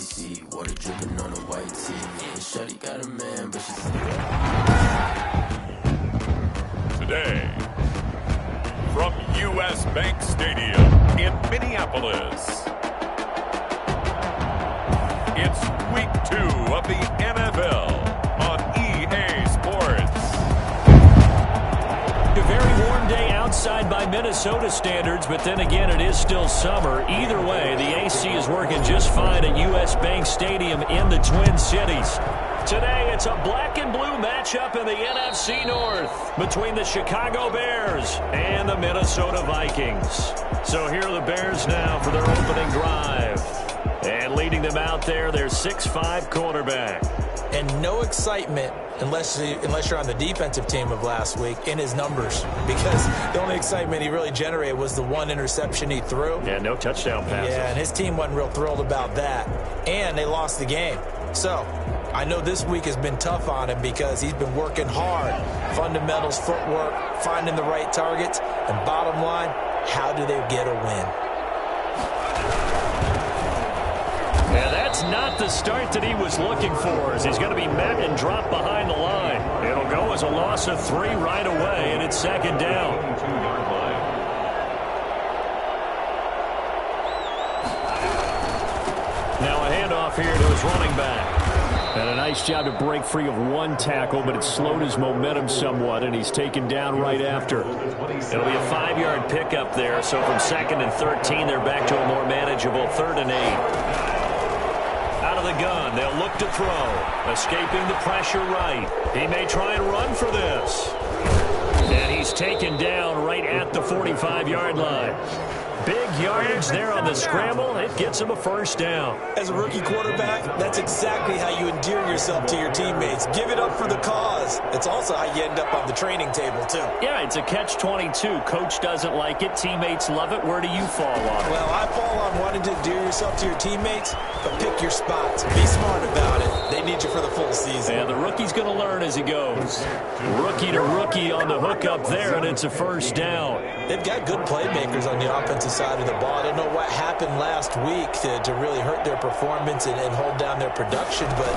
seat, water dripping on a white tee. Yeah, shawty got a man, but she's today from U.S. Bank Stadium in Minneapolis. It's week 2 of the NFL on EA Sports. A very warm day outside by Minnesota standards, but then again, it is still summer. Either way, the AC is working just fine at U.S. Bank Stadium in the Twin Cities. Today, it's a black and blue matchup in the NFC North between the Chicago Bears and the Minnesota Vikings. So here are the Bears now for their opening drive. And leading them out there, their 6'5" quarterback. And no excitement unless you're on the defensive team of last week in his numbers, because the only excitement he really generated was the one interception he threw. Yeah, no touchdown passes. Yeah, and his team wasn't real thrilled about that. And they lost the game. So I know this week has been tough on him because he's been working hard. Fundamentals, footwork, finding the right targets. And bottom line, how do they get a win? Yeah, that's not the start that he was looking for, as he's going to be met and dropped behind the line. It'll go as a loss of 3 right away, and it's second down. Now a handoff here to his running back. And a nice job to break free of one tackle, but it slowed his momentum somewhat, and he's taken down right after. It'll be a 5-yard pickup there, so from 2nd and 13, they're back to a more manageable 3rd and 8. Out of the gun, they'll look to throw. Escaping the pressure right. He may try and run for this. And he's taken down right at the 45-yard line. Big yardage there on the scramble. It gets him a first down. As a rookie quarterback, that's exactly how you endear yourself to your teammates. Give it up for the cause. It's also how you end up on the training table, too. Yeah, it's a catch-22. Coach doesn't like it. Teammates love it. Where do you fall on it? Well, I fall on wanting to endear yourself to your teammates, but pick your spots. Be smart about it. They need you for the full season. And the rookie's going to learn as he goes. Rookie to rookie on the hook up there, and it's a first down. They've got good playmakers on the offensive side of the ball. I don't know what happened last week to really hurt their performance and hold down their production, but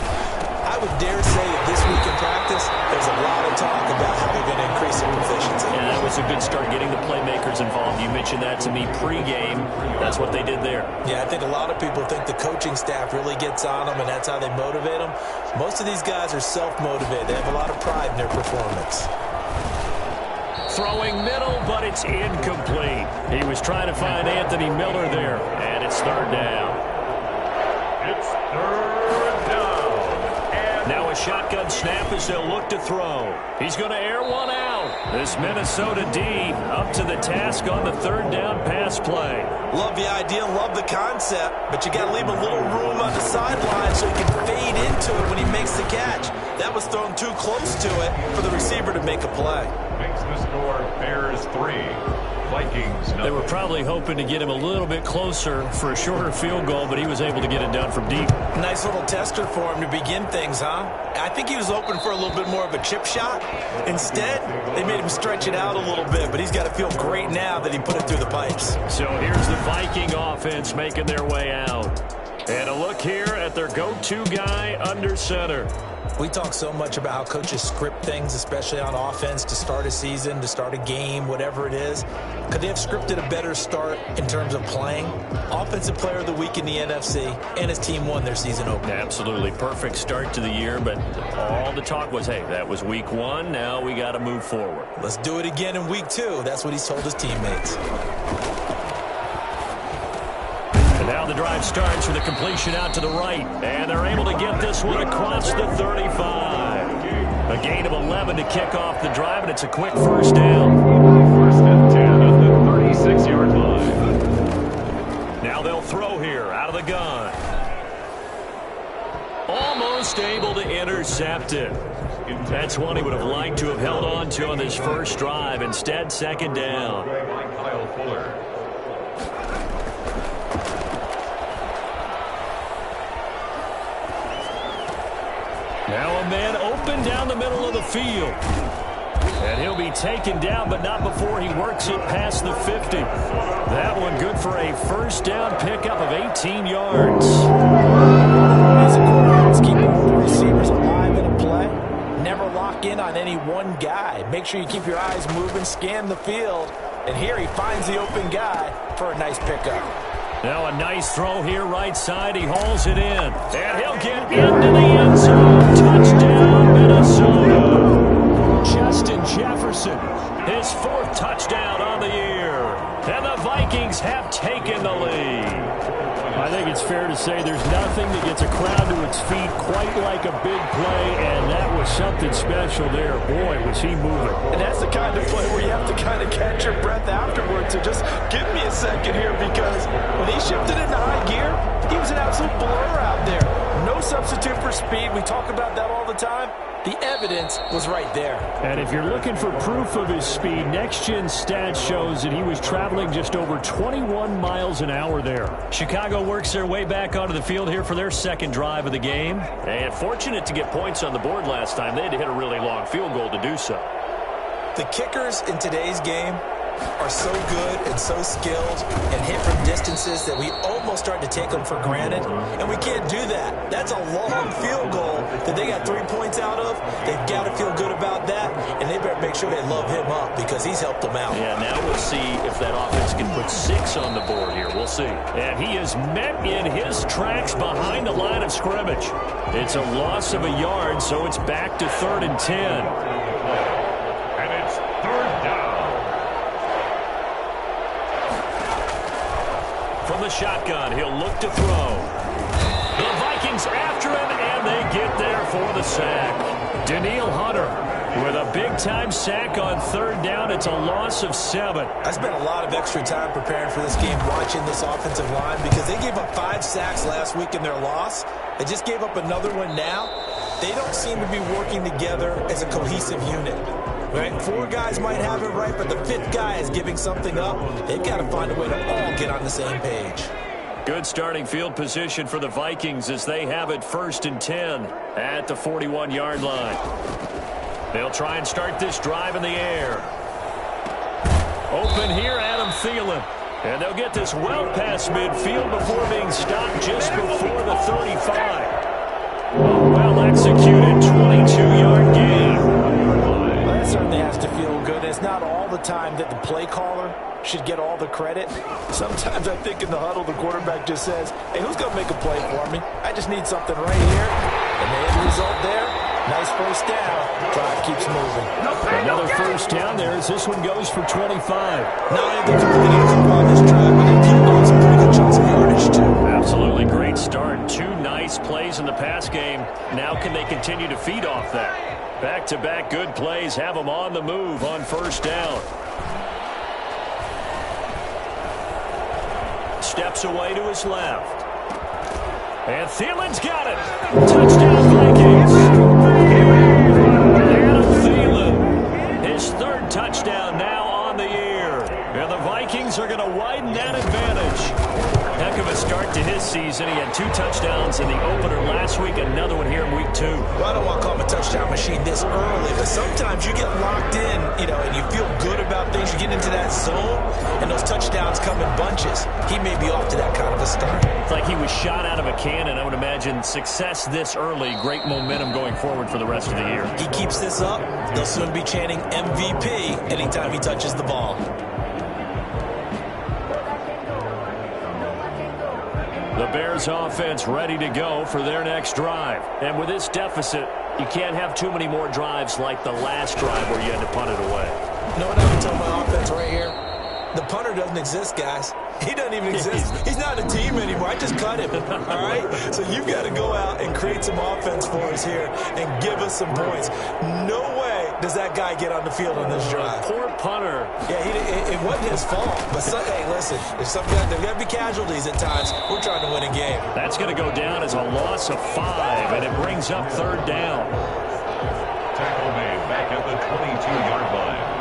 I would dare say that this week in practice, there's a lot of talk about how they're going to increase their proficiency. Yeah, that was a good start, getting the playmakers involved. You mentioned that to me pregame. That's what they did there. Yeah, I think a lot of people think the coaching staff really gets on them, and that's how they motivate them. Most of these guys are self-motivated. They have a lot of pride in their performance. Throwing middle, but it's incomplete. He was trying to find Anthony Miller there, and it's 3rd down. It's 3rd down. Now a shotgun snap as they'll look to throw. He's going to air one out. This Minnesota D up to the task on the 3rd down pass play. Love the idea, love the concept, but you got to leave a little room on the sideline so he can fade into it when he makes the catch. That was thrown too close to it for the receiver to make a play. Makes the score Bears 3, Vikings 0. They were probably hoping to get him a little bit closer for a shorter field goal, but he was able to get it down from deep. Nice little tester for him to begin things, huh? I think he was open for a little bit more of a chip shot. Instead, they made him stretch it out a little bit, but he's got to feel great now that he put it through the pipes. So here's the Viking offense making their way out. And a look here at their go-to guy under center. We talk so much about how coaches script things, especially on offense, to start a season, to start a game, whatever it is. Could they have scripted a better start in terms of playing? Offensive Player of the Week in the NFC, and his team won their season opener. Absolutely. Perfect start to the year, but all the talk was, hey, that was week 1. Now we got to move forward. Let's do it again in week 2. That's what he's told his teammates. And now the drive starts with a completion out to the right. And they're able to get this one across the 35. A gain of 11 to kick off the drive, and it's a quick first down. 1st and 10 at the 36-yard line. Now they'll throw here out of the gun. Almost able to intercept it. That's one he would have liked to have held on to on this first drive. Instead, 2nd down. Kyle Fuller. Now a man open down the middle of the field. And he'll be taken down, but not before he works it past the 50. That one good for a first down pickup of 18 yards. make sure you keep your eyes moving, scan the field. And here he finds the open guy for a nice pickup. Now a nice throw here, right side. He hauls it in. And he'll get into the end zone. Touchdown, Minnesota. Justin Jefferson, his 4th touchdown on the year. And the Vikings have taken the lead. I think it's fair to say there's nothing that gets a crowd to its feet quite like a big play, and that was something special there. Boy, was he moving. And that's the kind of play where you have to kind of catch your breath afterwards. So just give me a second here, because when he shifted into high gear, he was an absolute blur out there. No substitute for speed. We talk about that all the time. The evidence was right there. And if you're looking for proof of his speed, next-gen stats shows that he was traveling just over 21 miles an hour there. Chicago works their way back onto the field here for their 2nd drive of the game. And fortunate to get points on the board last time. They had to hit a really long field goal to do so. The kickers in today's game are so good and so skilled and hit from distances that we almost start to take them for granted, and we can't do that. That's a long field goal that they got 3 points out of. They've got to feel good about that, and they better make sure they love him up because he's helped them out. Yeah, now we'll see if that offense can put 6 on the board here. We'll see. And he is met in his tracks behind the line of scrimmage. It's a loss of a yard, so it's back to 3rd and 10. And it's 3rd down. From the shotgun, he'll look to throw. The Vikings after him, and they get there for the sack. Danielle Hunter with a big-time sack on 3rd down. It's a loss of 7. I spent a lot of extra time preparing for this game watching this offensive line because they gave up 5 sacks last week in their loss. They just gave up another one now. They don't seem to be working together as a cohesive unit. Right? 4 guys might have it right, but the 5th guy is giving something up. They've got to find a way to all get on the same page. Good starting field position for the Vikings as they have it 1st and 10 at the 41-yard line. They'll try and start this drive in the air. Open here, Adam Thielen. And they'll get this well past midfield before being stopped just before the 35. Well executed 22-yard gain. That certainly has to feel good. It's not all the time that the play caller should get all the credit. Sometimes I think in the huddle, the quarterback just says, hey, who's going to make a play for me? I just need something right here. And the end result there, nice 1st down. Drive keeps moving. Another 1st down there as this one goes for 25. Not only did they complete it on this drive, but they keep on some pretty good chunks of yardage, too. Absolutely great start. 2 nice plays in the pass game. Now can they continue to feed off that? Back-to-back good plays have them on the move on 1st down. Steps away to his left. And Thielen's got it. Touchdown, Vikings. Adam Thielen, his 3rd touchdown now on the year. And the Vikings are going to widen that advantage. Heck of a start to his season. He had 2 touchdowns in the opener last week, another one here in week 2. Well, I don't want to call him a touchdown machine this early, but sometimes you get locked in, and you feel good about things. You get into that zone, and those touchdowns come in bunches. He may be off to that kind of a start. It's like he was shot out of a cannon. I would imagine success this early, great momentum going forward for the rest of the year. He keeps this up, they'll soon be chanting MVP anytime he touches the ball. The Bears offense ready to go for their next drive. And with this deficit, you can't have too many more drives like the last drive where you had to punt it away. You know what I would tell my offense right here? The punter doesn't exist, guys. He doesn't even exist. He's not a team anymore. I just cut him, all right? So you've got to go out and create some offense for us here and give us some points. No way does that guy get on the field on this drive. Poor punter. Yeah, it wasn't his fault. But, hey, listen, there's got to be casualties at times. We're trying to win a game. That's going to go down as a loss of 5, and it brings up 3rd down. Tackle made back at the 22-yard line.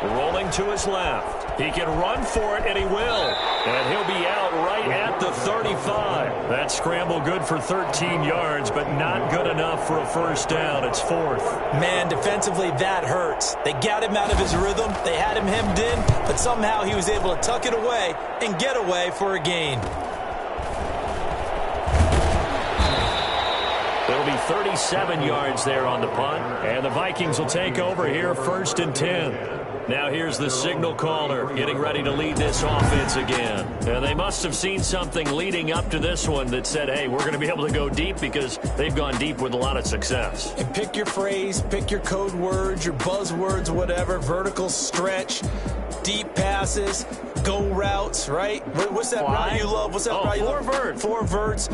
Rolling to his left. He can run for it, and he will. And he'll be out right at the 35. That scramble good for 13 yards, but not good enough for a first down. It's fourth. Man, defensively, that hurts. They got him out of his rhythm. They had him hemmed in, but somehow he was able to tuck it away and get away for a gain. It'll be 37 yards there on the punt, and the Vikings will take over here, 1st and 10. Now here's the signal caller getting ready to lead this offense again. And they must have seen something leading up to this one that said, hey, we're going to be able to go deep, because they've gone deep with a lot of success. And pick your phrase, pick your code words, your buzzwords, whatever, vertical stretch, deep passes, go routes, right? What's that route you love? What's that route you love? Four verts.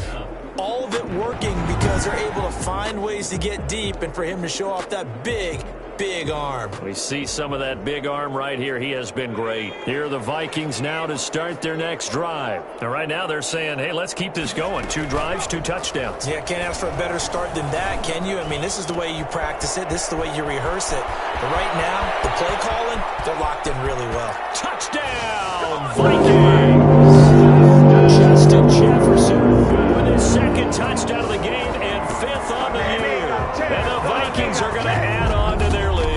All of it working because they're able to find ways to get deep, and for him to show off that big arm. We see some of that big arm right here. He has been great. Here are the Vikings now to start their next drive. And right now they're saying, hey, let's keep this going. 2 drives, 2 touchdowns. Yeah, can't ask for a better start than that, can you? I mean, this is the way you practice it. This is the way you rehearse it. But right now, the play calling, they're locked in really well. Touchdown, Vikings! Justin Jefferson with his 2nd touchdown of the game and 5th on the year. And the Vikings are going to add on to their lead.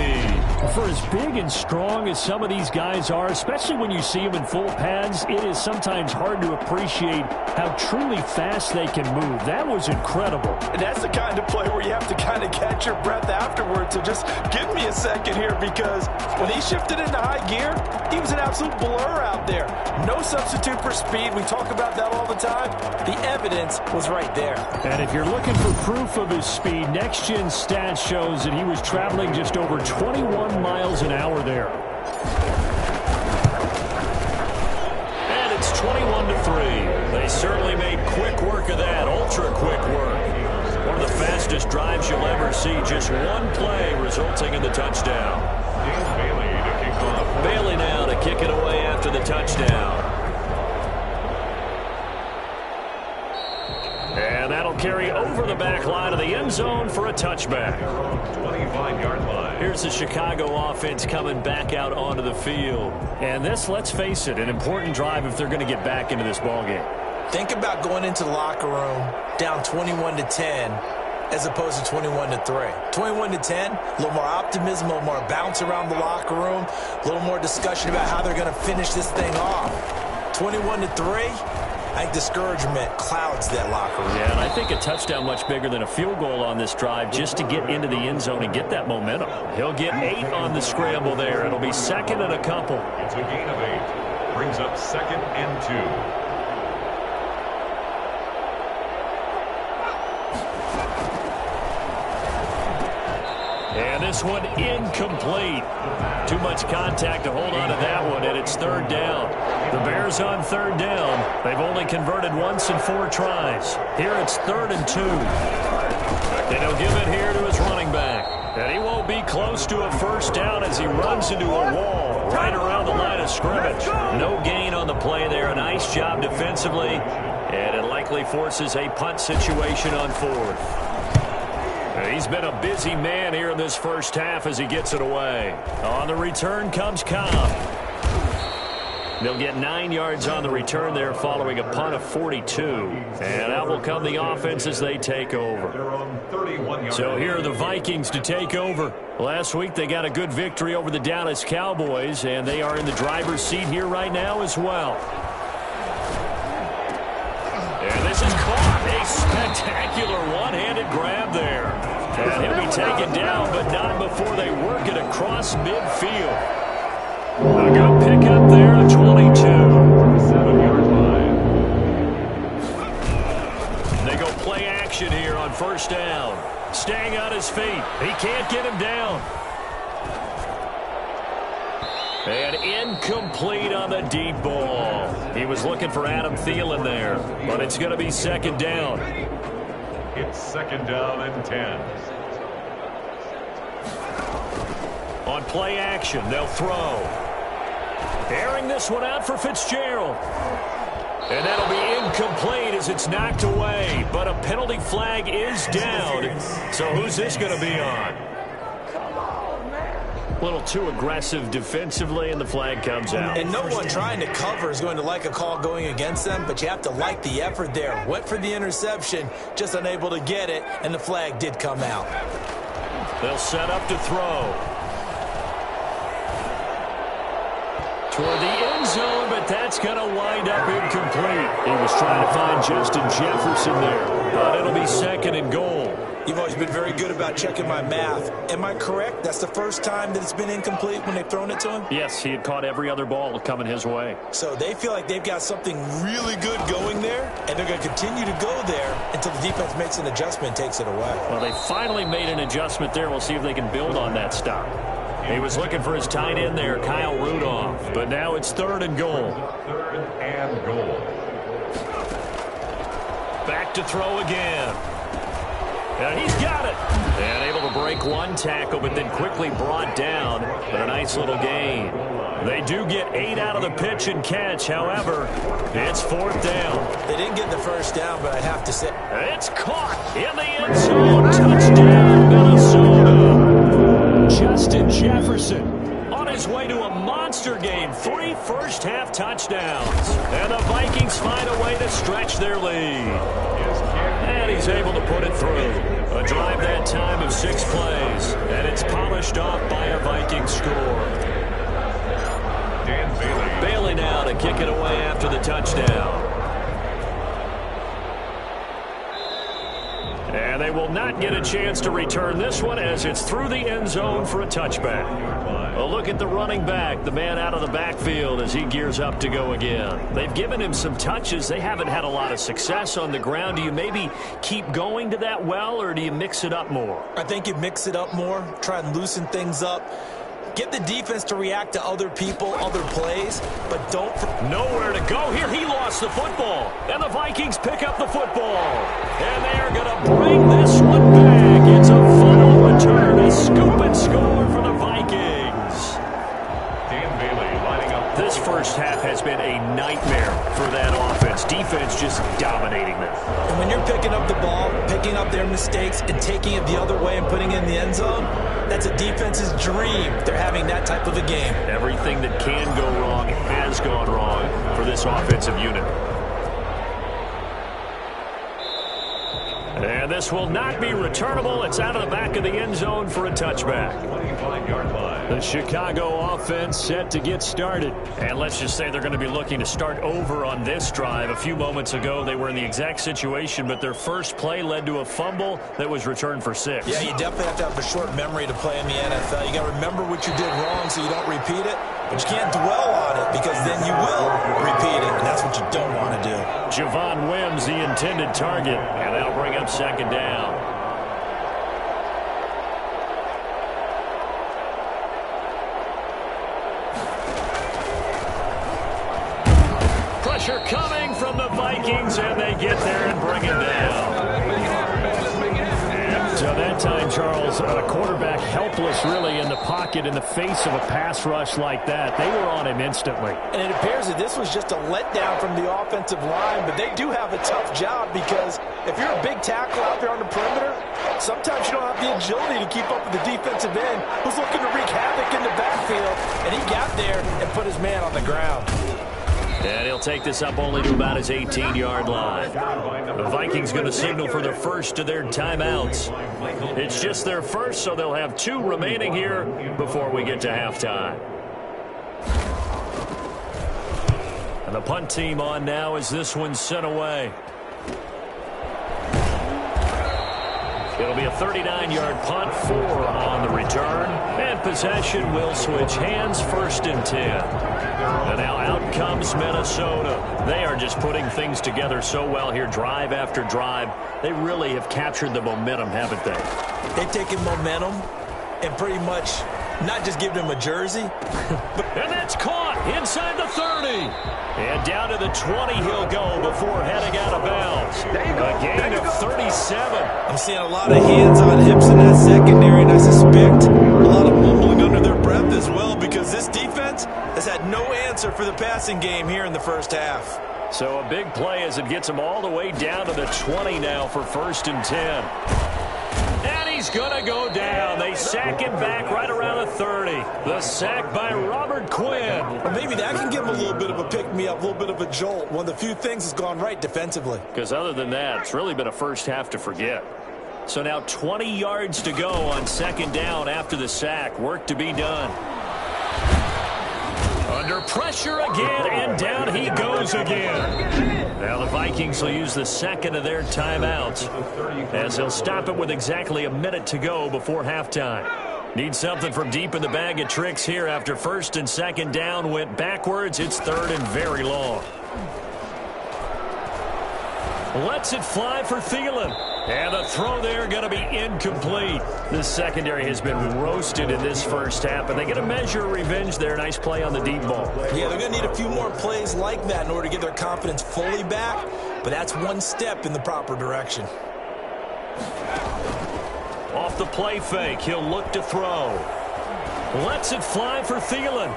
For as big and strong as some of these guys are, especially when you see them in full pads, it is sometimes hard to appreciate how truly fast they can move. That was incredible. And that's the kind of play where you have to kind of catch your breath afterwards. So just give me a second here, because when he shifted into high gear, he was an absolute blur out there. No substitute for speed. We talk about that all the time. The evidence was right there. And if you're looking for proof of his speed, Next Gen Stats shows that he was traveling just over 21 miles an hour there. And it's 21-3. They certainly made quick work of that, ultra quick work. One of the fastest drives you'll ever see, just one play resulting in the touchdown. Bailey now to kick it away after the touchdown. And that'll carry over the back line of the end zone for a touchback. 25-yard line. Here's the Chicago offense coming back out onto the field. And this, let's face it, an important drive if they're going to get back into this ballgame. Think about going into the locker room down 21-10 as opposed to 21-3. 21-10, a little more optimism, a little more bounce around the locker room, a little more discussion about how they're going to finish this thing off. 21-3. I think discouragement clouds that locker room. Yeah, and I think a touchdown much bigger than a field goal on this drive just to get into the end zone and get that momentum. He'll get 8 on the scramble there. It'll be 2nd and a couple. It's a gain of 8. Brings up 2nd and 2. And this one incomplete. Too much contact to hold on to that one, and it's 3rd down. The Bears on 3rd down. They've only converted once in 4 tries. Here it's 3rd and 2. And he'll give it here to his running back. And he won't be close to a first down as he runs into a wall right around the line of scrimmage. No gain on the play there. A nice job defensively. And it likely forces a punt situation on 4th. He's been a busy man here in this first half as he gets it away. On the return comes Cobb. They'll get 9 yards on the return there following a punt of 42. And out will come the offense as they take over. So here are the Vikings to take over. Last week they got a good victory over the Dallas Cowboys, and they are in the driver's seat here right now as well. And this is caught. A spectacular one-handed grab there. And he'll be taken down, but not before they work it across midfield. A good pickup there at 22. 7-yard line. They go play action here on first down. Staying on his feet. He can't get him down. And incomplete on the deep ball. He was looking for Adam Thielen there, but it's going to be 2nd down. It's 2nd down and 10. On play action, they'll throw. Airing this one out for Fitzgerald. And that'll be incomplete as it's knocked away. But a penalty flag is down. So who's this going to be on? Come on, man. A little too aggressive defensively, and the flag comes out. And no one trying to cover is going to like a call going against them, but you have to like the effort there. Went for the interception, just unable to get it, and the flag did come out. They'll set up to throw. Toward the end zone, but that's going to wind up incomplete. He was trying to find Justin Jefferson there, but it'll be second and goal. You've always been very good about checking my math. Am I correct? That's the first time that it's been incomplete when they've thrown it to him? Yes, he had caught every other ball coming his way. So they feel like they've got something really good going there, and they're going to continue to go there until the defense makes an adjustment and takes it away. Well, they finally made an adjustment there. We'll see if they can build on that stop. He was looking for his tight end there, Kyle Rudolph. But now it's third and goal. Third and goal. Back to throw again. And he's got it. And able to break one tackle, but then quickly brought down. But a nice little gain. They do get 8 out of the pitch and catch. However, it's fourth down. They didn't get the first down, but I'd have to say It's caught in the end zone. Touchdown, Minnesota. Justin Jefferson on his way to a monster game. 3 first-half touchdowns. And the Vikings find a way to stretch their lead. And he's able to put it through. A drive that time of 6 plays. And it's polished off by a Viking score. Dan Bailey now to kick it away after the touchdown. And they will not get a chance to return this one as it's through the end zone for a touchback. A look at the running back, the man out of the backfield as he gears up to go again. They've given him some touches. They haven't had a lot of success on the ground. Do you maybe keep going to that well, or do you mix it up more? I think you mix it up more, try and loosen things up. Get the defense to react to other people, other plays, but don't... Nowhere to go here. He lost the football. And the Vikings pick up the football. And they are going to bring this one back. It's a final return. A scoop and score for the Vikings. Dan Bailey lining up. This first half has been a nightmare for that offense. Defense just dominating them. And when you're picking up the ball, picking up their mistakes, and taking it the other way and putting it in the end zone, that's a defense's dream. They're having that type of a game. Everything that can go wrong has gone wrong for this offensive unit. And this will not be returnable. It's out of the back of the end zone for a touchback. 25-yard line. The Chicago offense set to get started. And let's just say they're going to be looking to start over on this drive. A few moments ago, they were in the exact situation, but their first play led to a fumble that was returned for 6. Yeah, you definitely have to have a short memory to play in the NFL. You got to remember what you did wrong so you don't repeat it. But you can't dwell on it because then you will repeat it, and that's what you don't want to do. Javon Wims, the intended target, and that'll bring up second down. Pressure coming from the Vikings, and they get there and bring him down. So that time, Charles, a quarterback helpless really in the pocket in the face of a pass rush like that. They were on him instantly. And it appears that this was just a letdown from the offensive line, but they do have a tough job because if you're a big tackle out there on the perimeter, sometimes you don't have the agility to keep up with the defensive end who's looking to wreak havoc in the backfield, and he got there and put his man on the ground. And he'll take this up only to about his 18-yard line. The Vikings going to signal for their first of their timeouts. It's just their first, so they'll have 2 remaining here before we get to halftime. And the punt team on now as this one's sent away. It'll be a 39-yard punt, 4 on the return. And possession will switch hands, 1st and 10. And now out comes Minnesota. They are just putting things together so well here, drive after drive. They really have captured the momentum, haven't they? They've taken momentum and pretty much not just given him a jersey. And that's caught inside the 30. And down to the 20 he'll go before heading out of bounds. A gain of 37. I'm seeing a lot of hands on hips in that secondary, and I suspect a lot of mumbling under their breath as well because this defense has had no answer for the passing game here in the first half. So a big play as it gets him all the way down to the 20 now for 1st and 10. And he's going to go down. They sack him back right around the 30. The sack by Robert Quinn. Or maybe that can give him a little bit of a pick-me-up, a little bit of a jolt. One of the few things that's gone right defensively. Because other than that, it's really been a first half to forget. So now 20 yards to go on second down after the sack. Work to be done. Under pressure again, and down he goes again. Now the Vikings will use the second of their timeouts as they'll stop it with exactly a minute to go before halftime. Need something from deep in the bag of tricks here after first and second down went backwards. It's third and very long. Lets it fly for Thielen. And the throw there going to be incomplete. The secondary has been roasted in this first half, and they get a measure of revenge there. Nice play on the deep ball. Yeah, they're going to need a few more plays like that in order to get their confidence fully back, but that's one step in the proper direction. Off the play fake, he'll look to throw. Lets it fly for Thielen.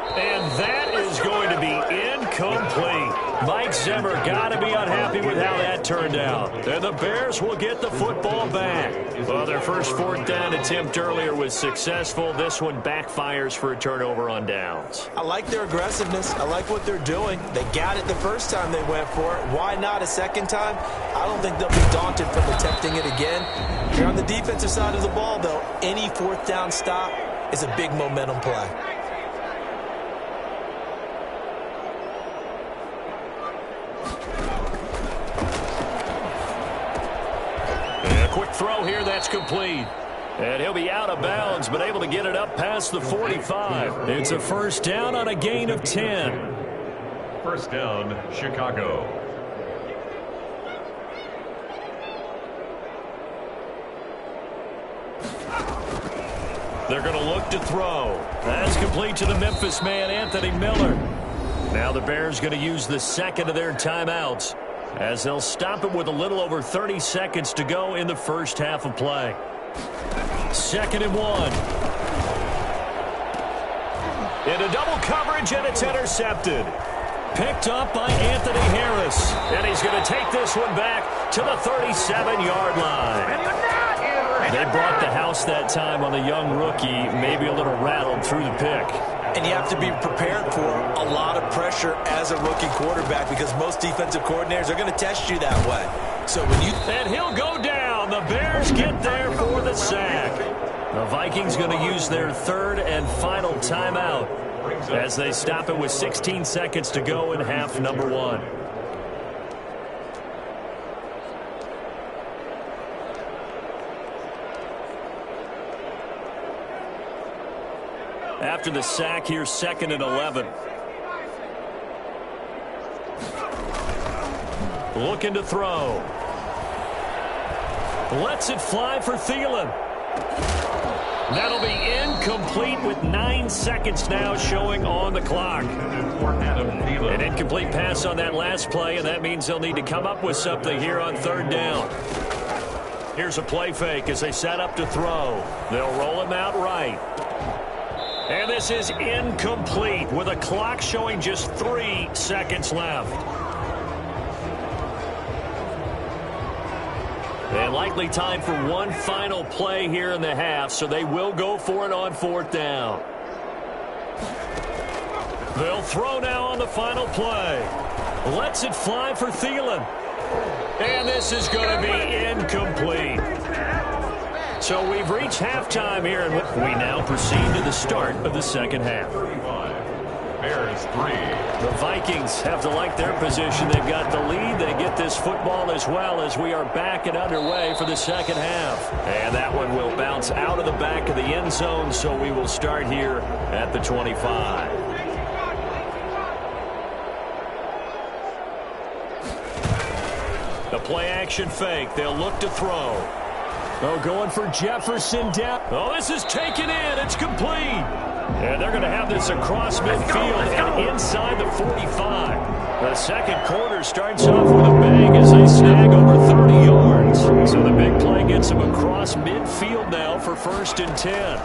And that is going to be incomplete. Mike Zimmer got to be unhappy with how that turned out. And the Bears will get the football back. Well, their first fourth down attempt earlier was successful. This one backfires for a turnover on downs. I like their aggressiveness. I like what they're doing. They got it the first time they went for it. Why not a second time? I don't think they'll be daunted from attempting it again. Here on the defensive side of the ball, though, any fourth down stop is a big momentum play. Quick throw here, that's complete. And he'll be out of bounds, but able to get it up past the 45. It's a first down on a gain of 10. First down, Chicago. They're going to look to throw. That's complete to the Memphis man, Anthony Miller. Now the Bears going to use the second of their timeouts, as they'll stop it with a little over 30 seconds to go in the first half of play. 2nd and 1. Into double coverage, and it's intercepted. Picked up by Anthony Harris. And he's going to take this one back to the 37-yard line. They brought the house that time on the young rookie, maybe a little rattled through the pick. And you have to be prepared for a lot of pressure as a rookie quarterback, because most defensive coordinators are going to test you that way. So when you... And he'll go down. The Bears get there for the sack. The Vikings going to use their third and final timeout as they stop it with 16 seconds to go in half number 1. After the sack, here's 2nd and 11. Looking to throw. Lets it fly for Thielen. That'll be incomplete with 9 seconds now showing on the clock. An incomplete pass on that last play, and that means they'll need to come up with something here on third down. Here's a play fake as they set up to throw. They'll roll him out right. And this is incomplete with a clock showing just 3 seconds left. And likely time for one final play here in the half, so they will go for it on fourth down. They'll throw now on the final play. Lets it fly for Thielen. And this is going to be incomplete. So we've reached halftime here, and we now proceed to the start of the second half. Bears 3. The Vikings have to like their position. They've got the lead. They get this football as well as we are back and underway for the second half. And that one will bounce out of the back of the end zone, so we will start here at the 25. The play action fake. They'll look to throw. Oh, going for Jefferson down. Oh, this is taken in. It's complete. And they're going to have this across midfield and inside the 45. The second quarter starts off with a bang as they snag over 30 yards. So the big play gets them across midfield now for 1st and 10.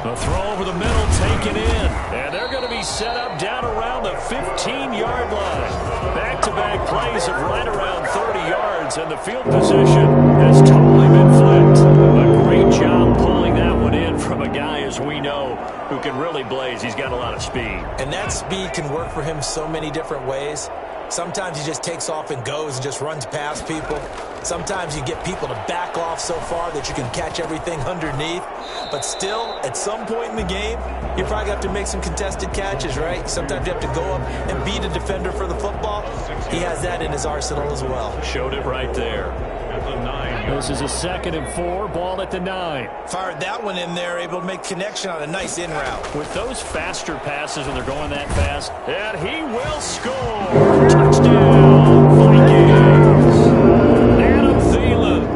The throw over the middle taken in. And they're going to be set up down around the 15-yard line. Back-to-back plays of right around 30 yards, and the field position has totally been flipped. A great job pulling that one in from a guy, as we know, who can really blaze. He's got a lot of speed. And that speed can work for him so many different ways. Sometimes he just takes off and goes and just runs past people. Sometimes you get people to back off so far that you can catch everything underneath. But still, at some point in the game, you probably have to make some contested catches, right? Sometimes you have to go up and beat a defender for the football. He has that in his arsenal as well. Showed it right there. This is a 2nd and 4, ball at the 9. Fired that one in there, able to make connection on a nice in route. With those faster passes when they're going that fast, and he will score. Touchdown, Vikings. Adam Thielen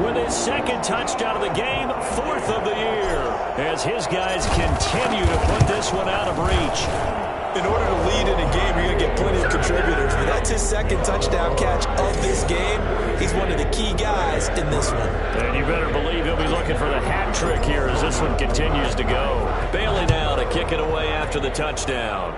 with his 2nd touchdown of the game, 4th of the year, as his guys continue to put this one out of reach. In order to lead in a game, you're going to get plenty of contributors. But that's his 2nd touchdown catch of this game. He's one of the key guys in this one. And you better believe he'll be looking for the hat trick here as this one continues to go. Bailey now to kick it away after the touchdown.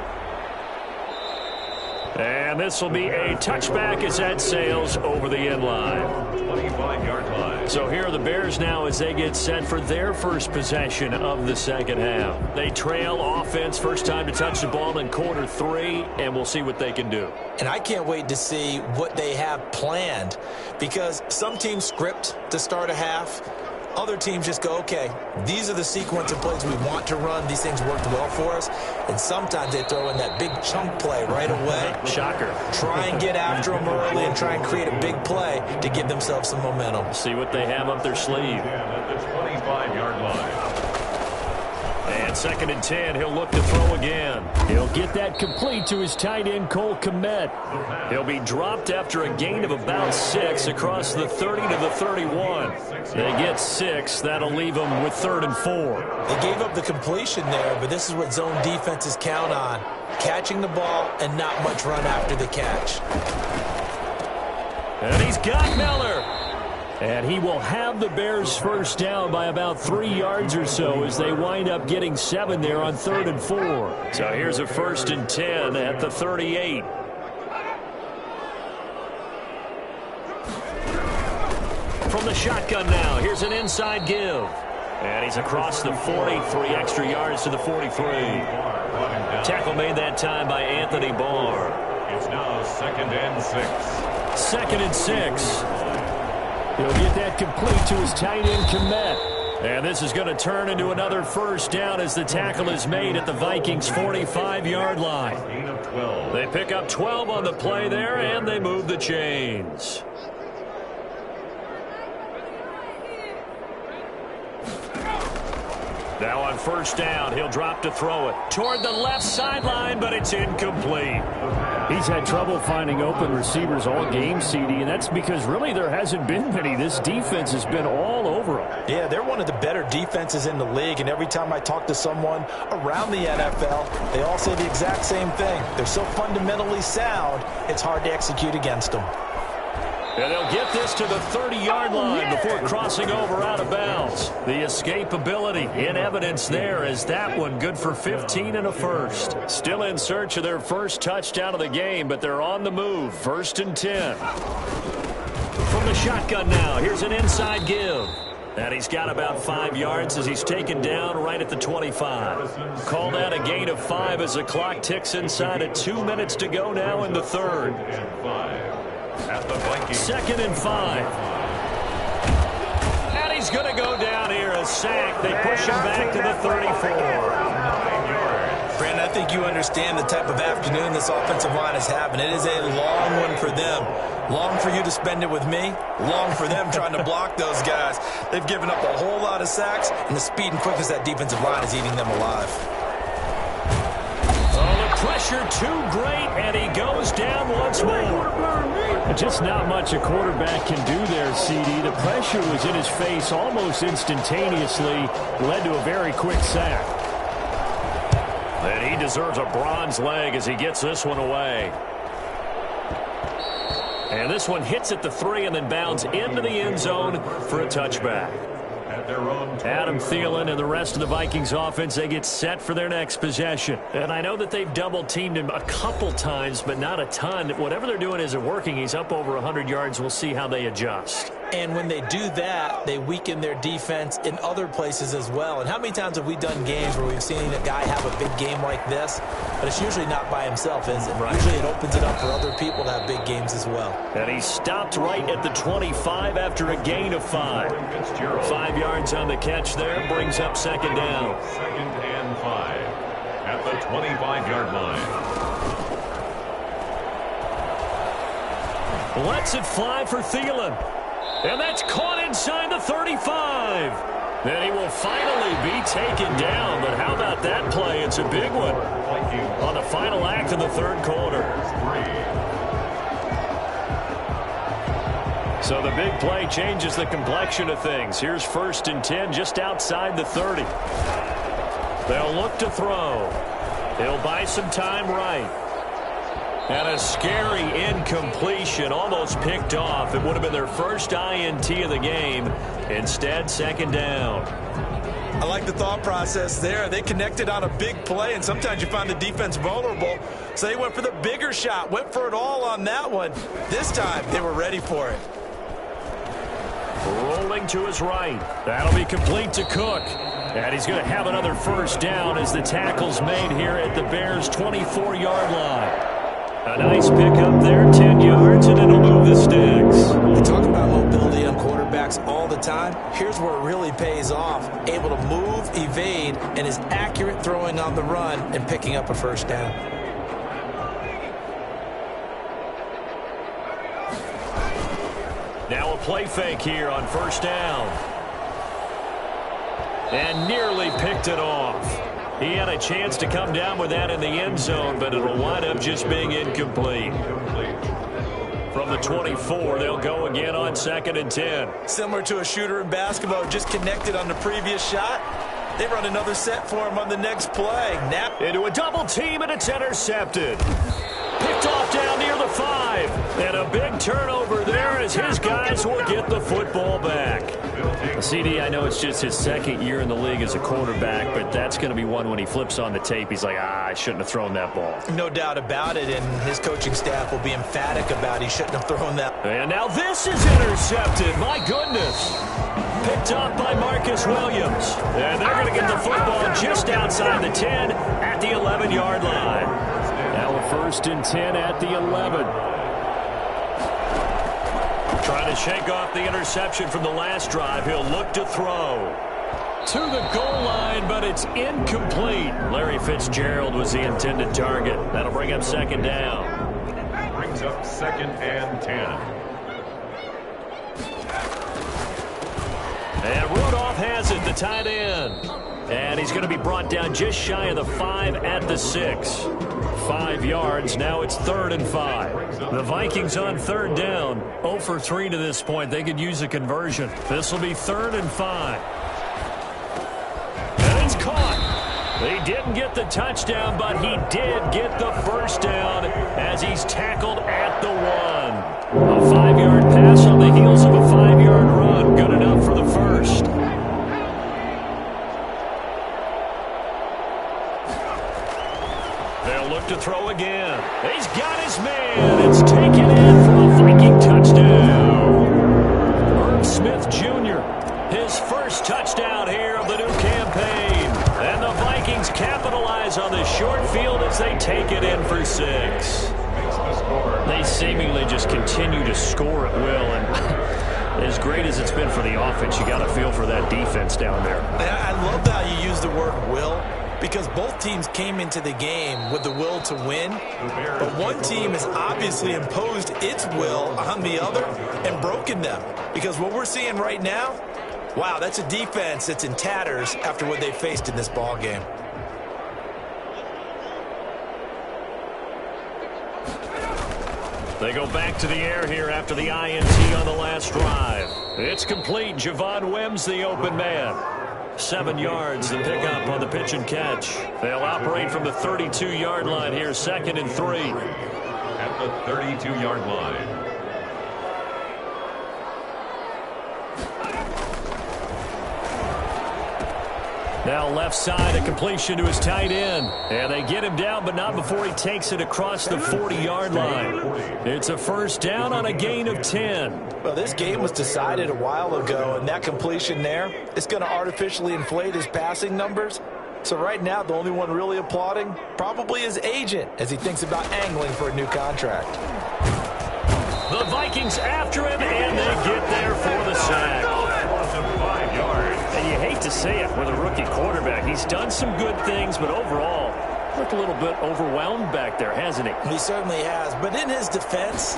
And this will be a touchback as that sails over the end line. 25-yard line. So here are the Bears now as they get set for their first possession of the second half. They trail offense, first time to touch the ball in quarter 3, and we'll see what they can do. And I can't wait to see what they have planned, because some teams script to start a half. Other teams just go, okay, these are the sequence of plays we want to run. These things worked well for us. And sometimes they throw in that big chunk play right away. Shocker. Try and get after them early and try and create a big play to give themselves some momentum. See what they have up their sleeve. At the 25-yard line. And 2nd and 10, he'll look to throw again. He'll get that complete to his tight end, Cole Kmet. He'll be dropped after a gain of about 6 across the 30 to the 31. They get 6. That'll leave them with 3rd and 4. They gave up the completion there, but this is what zone defenses count on. Catching the ball and not much run after the catch. And he's got Miller. And he will have the Bears first down by about 3 yards or so as they wind up getting 7 there on 3rd and 4. So here's a 1st and 10 at the 38. From the shotgun now, here's an inside give. And he's across the 40, 3 extra yards to the 43. Tackle made that time by Anthony Barr. It's now 2nd and 6. 2nd and 6. He'll get that complete to his tight end, Kmet. And this is going to turn into another first down as the tackle is made at the Vikings' 45-yard line. They pick up 12 on the play there, and they move the chains. Now on first down, he'll drop to throw it toward the left sideline, but it's incomplete. He's had trouble finding open receivers all game, CD, and that's because really there hasn't been many. This defense has been all over them. Yeah, they're one of the better defenses in the league, and every time I talk to someone around the NFL, they all say the exact same thing. They're so fundamentally sound, it's hard to execute against them. And they'll get this to the 30-yard line before crossing over out of bounds. The escapability in evidence there as that one good for 15 and a first. Still in search of their first touchdown of the game, but they're on the move. 1st and 10. From the shotgun now, here's an inside give. And he's got about 5 yards as he's taken down right at the 25. Call that a gain of 5 as the clock ticks inside of 2 minutes to go now in the 3rd. At the Vikings. 2nd and 5. And he's going to go down here, a sack. They push him back to the 34. Brandon, I think you understand the type of afternoon this offensive line is having. It is a long one for them. Long for you to spend it with me. Long for them trying to block those guys. They've given up a whole lot of sacks, and the speed and quickness of that defensive line is eating them alive. Pressure too great, and he goes down once more. Just not much a quarterback can do there, CD. The pressure was in his face almost instantaneously, led to a very quick sack. And he deserves a bronze leg as he gets this one away. And this one hits at the 3 and then bounds into the end zone for a touchback. at their own 20. Adam Thielen and the rest of the Vikings offense, they get set for their next possession. And I know that they've double-teamed him a couple times, but not a ton. Whatever they're doing isn't working. He's up over 100 yards. We'll see how they adjust. And when they do that, they weaken their defense in other places as well. And how many times have we done games where we've seen a guy have a big game like this, but it's usually not by himself, is it? Right. Usually it opens it up for other people to have big games as well. And he stopped right at the 25 after a gain of 5. 5 yards on the catch there, brings up second down. 2nd and 5 at the 25-yard line. Lets it fly for Thielen. And that's caught inside the 35. Then he will finally be taken down. But how about that play? It's a big one on the final act of the third quarter. So the big play changes the complexion of things. Here's 1st and 10 just outside the 30. They'll look to throw. He'll buy some time right. And a scary incompletion, almost picked off. It would have been their first INT of the game. Instead, second down. I like the thought process there. They connected on a big play, and sometimes you find the defense vulnerable. So they went for the bigger shot, went for it all on that one. This time, they were ready for it. Rolling to his right. That'll be complete to Cook. And he's going to have another first down as the tackle's made here at the Bears' 24-yard line. A nice pickup there, 10 yards, and it'll move the sticks. We talk about mobility on quarterbacks all the time. Here's where it really pays off. Able to move, evade, and is accurate throwing on the run and picking up a first down. Now a play fake here on first down. And nearly picked it off. He had a chance to come down with that in the end zone, but it'll wind up just being incomplete. From the 24, they'll go again on 2nd and 10. Similar to a shooter in basketball, just connected on the previous shot. They run another set for him on the next play. Now into a double team, and it's intercepted. Picked off down near the 5. And a big turnover there as his guys will get the football back. CD, I know it's just his 2nd year in the league as a quarterback, but that's going to be one when he flips on the tape. He's like, I shouldn't have thrown that ball. No doubt about it, and his coaching staff will be emphatic about he shouldn't have thrown that. And now this is intercepted. My goodness. Picked up by Marcus Williams. And they're going to get the football just outside the 10 at the 11-yard line. Now a 1st and 10 at the 11. Trying to shake off the interception from the last drive. He'll look to throw to the goal line, but it's incomplete. Larry Fitzgerald was the intended target. That'll bring up 2nd down. Brings up 2nd and 10. And Rudolph has it, the tight end. And he's going to be brought down just shy of the 5 at the 6. 5 yards. Now it's 3rd and 5. The Vikings on 3rd down. 0 for 3 to this point. They could use a conversion. This will be 3rd and 5. And it's caught. He didn't get the touchdown, but he did get the first down as he's tackled at the 1. A 5-yard pass on the heels of a 5-yard run. Good enough for the first. They'll look to throw again. He's got his man. It's taken in for a Viking touchdown. Irv Smith Jr., his first touchdown here of the new campaign. And the Vikings capitalize on this short field as they take it in for 6. They seemingly just continue to score at will. And as great as it's been for the offense, you got to feel for that defense down there. I love how you use the word will, because both teams came into the game with the will to win, but one team has obviously imposed its will on the other and broken them. Because what we're seeing right now, wow, that's a defense that's in tatters after what they faced in this ball game. They go back to the air here after the INT on the last drive. It's complete. Javon Wims, the open man. 7 yards, the pickup on the pitch and catch. They'll operate from the 32-yard line here, 2nd and 3. At the 32-yard line. Now left side, a completion to his tight end. And they get him down, but not before he takes it across the 40-yard line. It's a first down on a gain of 10. Well, this game was decided a while ago, and that completion there is going to artificially inflate his passing numbers. So right now, the only one really applauding probably his agent as he thinks about angling for a new contract. The Vikings after him, and they get there for the sack. And you hate to say it with a rookie quarterback. He's done some good things, but overall, looked a little bit overwhelmed back there, hasn't he? He certainly has. But in his defense,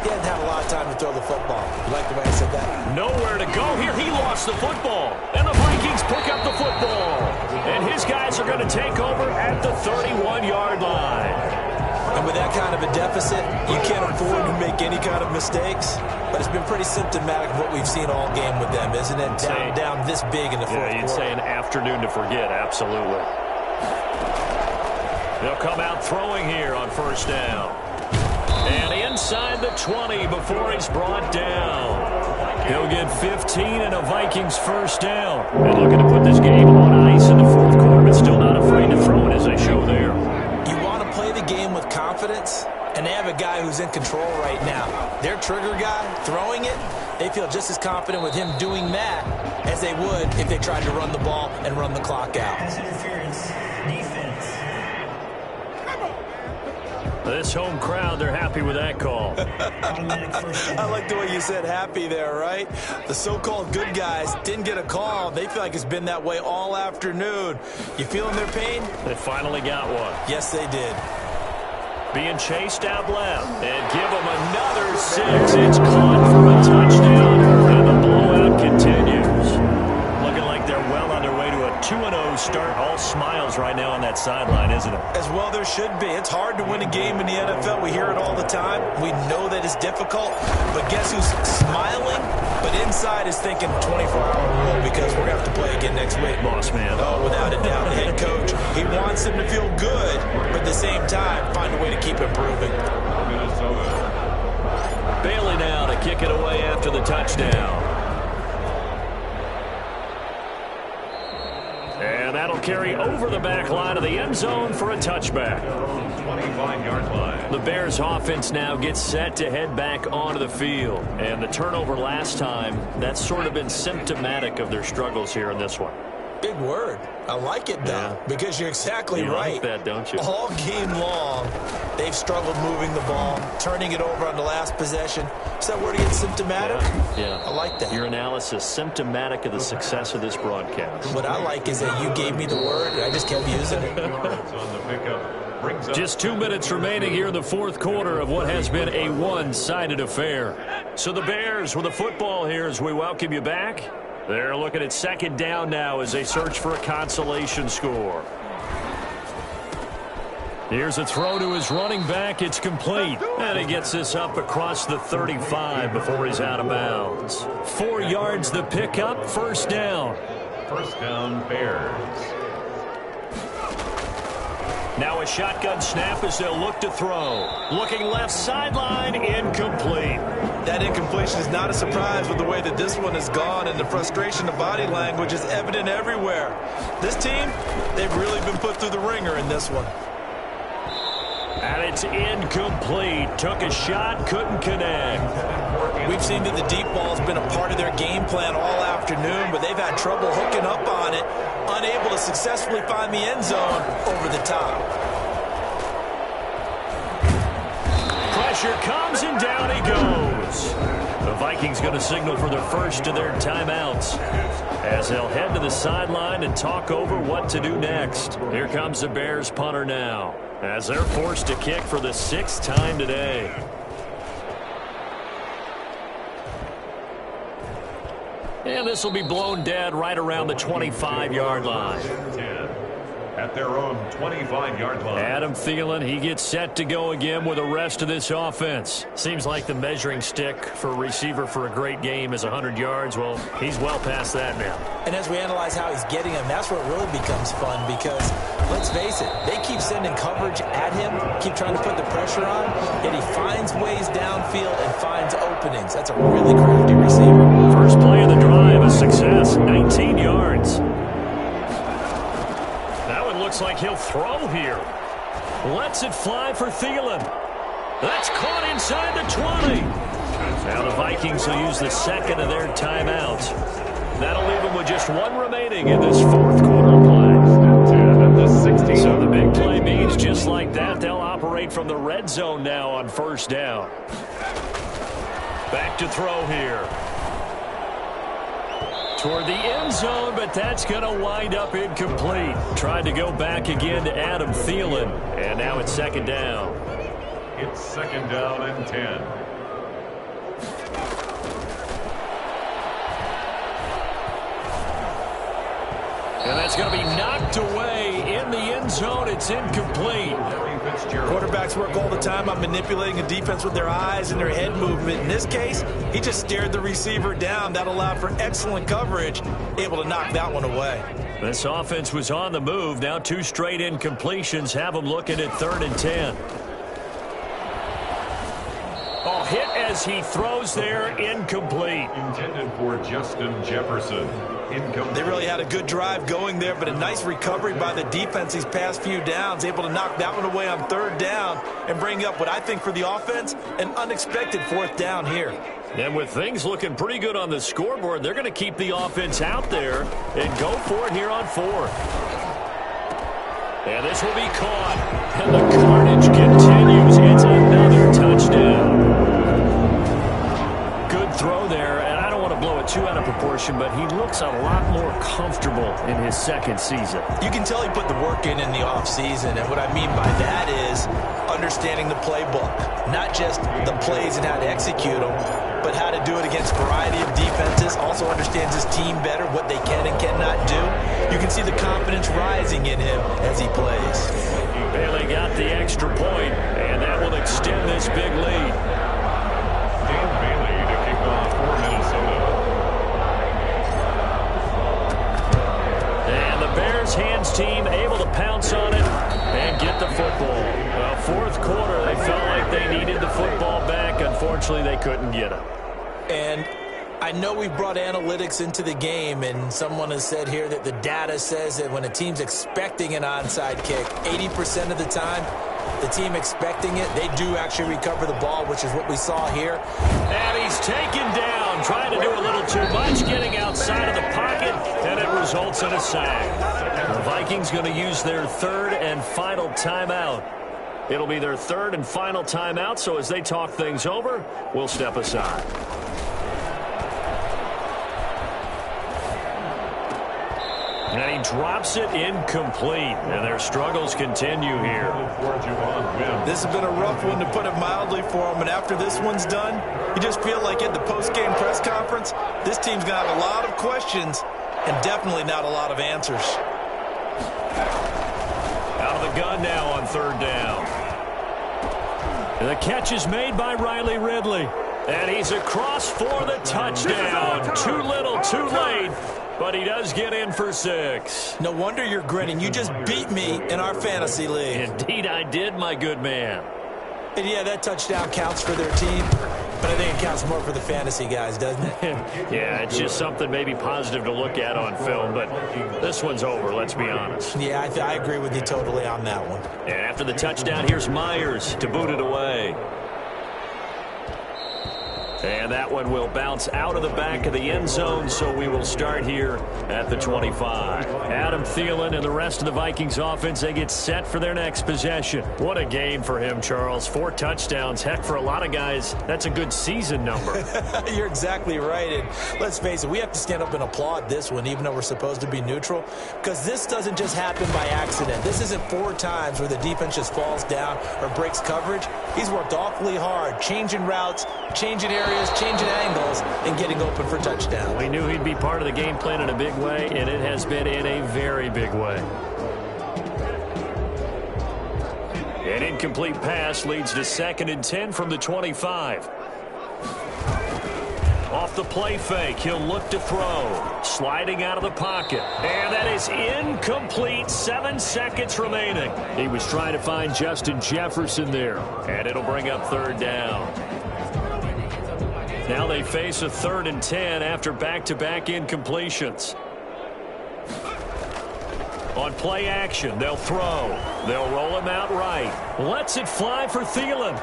he hasn't had a lot of time to throw the football. You like the way I said that? Nowhere to go here. He lost the football. And the Vikings pick up the football. And his guys are going to take over at the 31-yard line. And with that kind of a deficit, you can't afford to make any kind of mistakes. But it's been pretty symptomatic of what we've seen all game with them, isn't it? Down this big in the fourth quarter. Yeah, you'd say an afternoon to forget, absolutely. They'll come out throwing here on first down. And inside the 20 before he's brought down. He'll get 15 and a Vikings first down. And looking to put this game on ice in the fourth quarter, but still not afraid to throw it as they show there. You want to play the game with confidence, and they have a guy who's in control right now. Their trigger guy throwing it, they feel just as confident with him doing that as they would if they tried to run the ball and run the clock out. Pass interference, defense. This home crowd, they're happy with that call. I like the way you said happy there, right? The so-called good guys didn't get a call. They feel like it's been that way all afternoon. You feeling their pain? They finally got one. Yes, they did. Being chased out left. And give them another 6. It's caught for a touchdown. And the blowout continues. Looking like they're well on their way to a 2-0 start. All smiles right now on that sideline, isn't it? As well there should be. It's hard to win a game in the NFL. We hear it all the time. We know that it's difficult. But guess who's smiling? But inside is thinking 24-hour rule because we're going to have to play again next week. Boss man. Oh, without a doubt. The head coach, he wants them to feel good, but at the same time, find a way to keep improving. Bailey now to kick it away after the touchdown. And that'll carry over the back line of the end zone for a touchback. 25-yard line. The Bears offense now gets set to head back onto the field. And the turnover last time, that's sort of been symptomatic of their struggles here in this one. Big word. I like it, though, because you're exactly right. You like that, don't you? All game long, they've struggled moving the ball, turning it over on the last possession. Is that word again, symptomatic? Yeah. I like that. Your analysis, symptomatic of the success of this broadcast. What I like is that you gave me the word, and I just kept using it. On the pickup. Just 2 minutes remaining here in the fourth quarter of what has been a one-sided affair. So the Bears with the football here as we welcome you back. They're looking at second down now as they search for a consolation score. Here's a throw to his running back. It's complete. And he gets this up across the 35 before he's out of bounds. 4 yards the pickup, first down. First down, Bears. Now a shotgun snap as they'll look to throw. Looking left sideline, incomplete. That incompletion is not a surprise with the way that this one has gone, and the frustration of body language is evident everywhere. This team, they've really been put through the ringer in this one. And it's incomplete. Took a shot, couldn't connect. We've seen that the deep ball has been a part of their game plan all afternoon, but they've had trouble hooking up on it, unable to successfully find the end zone over the top. Pressure comes and down he goes. The Vikings going to signal for their first of their timeouts as they'll head to the sideline and talk over what to do next. Here comes the Bears punter now as they're forced to kick for the 6th time today. And this will be blown dead right around the 25-yard line. 10 at their own 25-yard line. Adam Thielen, he gets set to go again with the rest of this offense. Seems like the measuring stick for a receiver for a great game is 100 yards. Well, he's well past that now. And as we analyze how he's getting them, that's where it really becomes fun because, let's face it, they keep sending coverage at him, keep trying to put the pressure on, yet he finds ways downfield and finds openings. That's a really crafty receiver. First play of the drive, a success, 19 yards. looks like he'll throw here. Lets it fly for Thielen. That's caught inside the 20. Now the Vikings will use the second of their timeouts. That'll leave them with just one remaining in this fourth quarter of play. So the big play means just like that, they'll operate from the red zone now on first down. Back to throw here. Toward the end zone, but that's going to wind up incomplete. Tried to go back again to Adam Thielen, and now it's second down. It's second down and 10. And that's going to be knocked away in the end zone. It's incomplete. Quarterbacks work all the time on manipulating a defense with their eyes and their head movement. In this case, he just stared the receiver down. That allowed for excellent coverage, able to knock that one away. This offense was on the move. Now 2 straight incompletions have them looking at 3rd and 10. Oh, hit as he throws there, incomplete. Intended for Justin Jefferson. Incomplete. They really had a good drive going there, but a nice recovery by the defense these past few downs, able to knock that one away on 3rd down and bring up what I think for the offense, an unexpected 4th down here. And with things looking pretty good on the scoreboard, they're going to keep the offense out there and go for it here on 4th. And this will be caught. And the carnage continues. It's another touchdown. Good throw there, and I don't want to blow it too out of proportion, but he looks a lot more comfortable in his second season. You can tell he put the work in the offseason, and what I mean by that is understanding the playbook, not just the plays and how to execute them, but how to do it against a variety of defenses. Also understands his team better, what they can and cannot do. You can see the confidence rising in him as he plays. Bailey got the extra point, and that will extend this big lead. Dan Bailey to kick off for Minnesota. And the Bears hands team able to pounce on it and get the football. Well, 4th quarter, they felt like they needed the football back. Unfortunately, they couldn't get it. And I know we've brought analytics into the game, and someone has said here that the data says that when a team's expecting an onside kick, 80% of the time, the team expecting it, they do actually recover the ball, which is what we saw here. And he's taken down, trying to do a little too much, getting outside of the pocket, and it results in a sack. The Vikings going to use their 3rd and final timeout. It'll be their 3rd and final timeout, so as they talk things over, we'll step aside. And he drops it incomplete, and their struggles continue here. This has been a rough one, to put it mildly, for him, and after this one's done, you just feel like at the post-game press conference, this team's going to have a lot of questions and definitely not a lot of answers. Out of the gun now on 3rd down. The catch is made by Riley Ridley, and he's across for the touchdown. Too little, too late. But he does get in for 6. No wonder you're grinning. You just beat me in our fantasy league. Indeed I did, my good man. And yeah, that touchdown counts for their team, but I think it counts more for the fantasy guys, doesn't it? Yeah, it's just something maybe positive to look at on film, but this one's over, let's be honest. Yeah, I agree with you totally on that one. And after the touchdown, here's Myers to boot it away. And that one will bounce out of the back of the end zone, so we will start here at the 25. Adam Thielen and the rest of the Vikings offense, they get set for their next possession. What a game for him, Charles. 4 touchdowns. Heck, for a lot of guys, that's a good season number. You're exactly right. And let's face it, we have to stand up and applaud this one, even though we're supposed to be neutral, because this doesn't just happen by accident. This isn't 4 times where the defense just falls down or breaks coverage. He's worked awfully hard, changing routes, changing areas, changing angles, and getting open for touchdown. We knew he'd be part of the game plan in a big way, and it has been in a very big way. An incomplete pass leads to 2nd and 10 from the 25. Off the play fake, he'll look to throw. Sliding out of the pocket. And that is incomplete. 7 seconds remaining. He was trying to find Justin Jefferson there. And it'll bring up 3rd down. Now they face a 3rd and 10 after back-to-back incompletions. On play action, they'll throw. They'll roll him out right. Lets it fly for Thielen.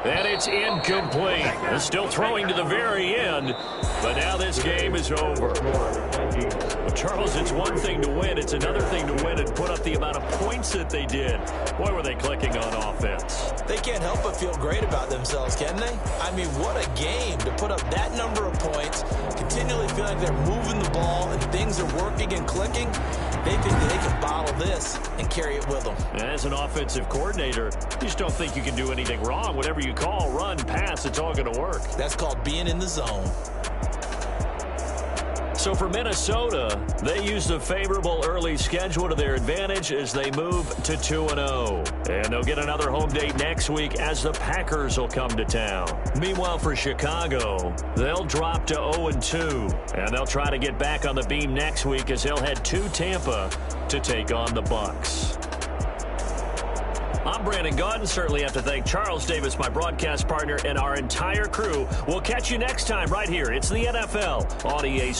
And it's incomplete. They're still throwing to the very end, but now this game is over. Well, Charles, it's one thing to win. It's another thing to win and put up the amount of points that they did. Boy, were they clicking on offense. They can't help but feel great about themselves, can they? I mean, what a game to put up that number of points, continually feeling like they're moving the ball and things are working and clicking. They think that they can bottle this and carry it with them. As an offensive coordinator, you just don't think you can do anything wrong. Whatever you call, run, pass, it's all going to work. That's called being in the zone. So for Minnesota, they use the favorable early schedule to their advantage as they move to 2-0. And they'll get another home date next week as the Packers will come to town. Meanwhile, for Chicago, they'll drop to 0-2. And they'll try to get back on the beam next week as they'll head to Tampa to take on the Bucs. I'm Brandon Gaudin. Certainly have to thank Charles Davis, my broadcast partner, and our entire crew. We'll catch you next time right here. It's the NFL on EA